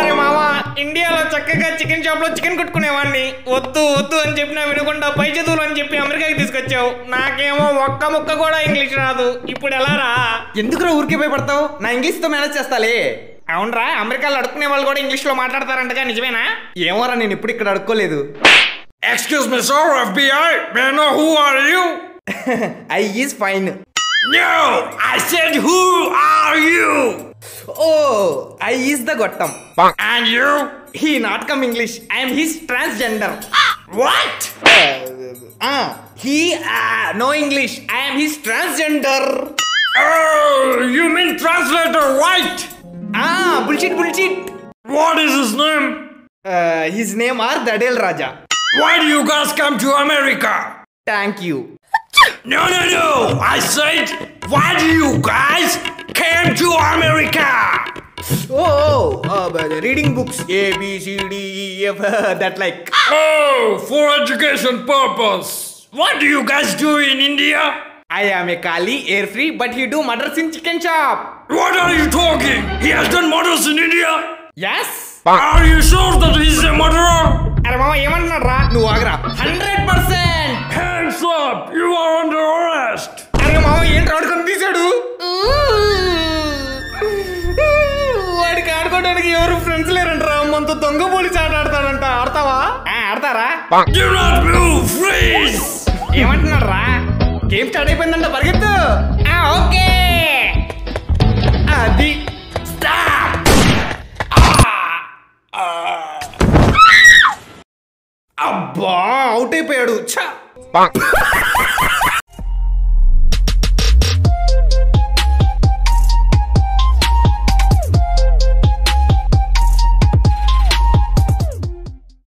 అరే మామా, ఇండియాలో చక్కగా చికెన్ షాప్ లో చికెన్ కొట్టుకునేవాడిని. వద్దు వద్దు అని చెప్పినా వినకుండా పై చదువులు అని చెప్పి అమెరికాకి తీసుకొచ్చావు. నాకేమో ఒక్క ముక్క కూడా ఇంగ్లీష్ రాదు. ఇప్పుడు ఎలా రా? ఎందుకురా ఊరికే భయపడతావు? నా ఇంగ్లీష్ తో మేనేజ్ చేస్తాలే. అవునరా, అమెరికాలో అడుక్కునే వాళ్ళు కూడా ఇంగ్లీష్ లో మాట్లాడతారంటగా, నిజమేనా? ఏమోరా, నేను ఇప్పుడు ఇక్కడ అడుక్కోలేదు. Excuse me, sir, FBI. May I know who are you? I is fine. No, I said who are you? Oh, I is the Gottam. And you? He not come English. I am his transgender. What? He no English. I am his transgender. Oh, you mean translator, right? Bullshit. What is his name? His name are Dadel Raja. Why do you guys come to America? Thank you. No. I said, why do you guys came to America? Reading books A, B, C, D, E, F, that like. Oh, for education purpose. What do you guys do in India? I am a Kali, air free, but he do murders in chicken shop. What are you talking? He has done murders in India? Yes. Are you sure that he's a murderer? అరే మామ, ఏమంటున్నాడు రా? నువ్వు ఆగరా. 100%. Hands up! You are under arrest! అరే మామ, ఏంటి ఆడుకొని తీశాడు? వాడికి ఆడుకోవడానికి ఎవరు ఫ్రెండ్స్ లేరంటరా. మనతో దొంగ పోలీస్ ఆట ఆడతాడంట. ఆడతావా? ఆడతారా? Do not move, freeze! ఏమంటున్నాడు రా? గేమ్ స్టార్ట్ అయిపోయిందంట, పరిగెత్తు. ఓకే. అది Stop! అబ్బా, అవుట్ అయిపోయాడు. ఛ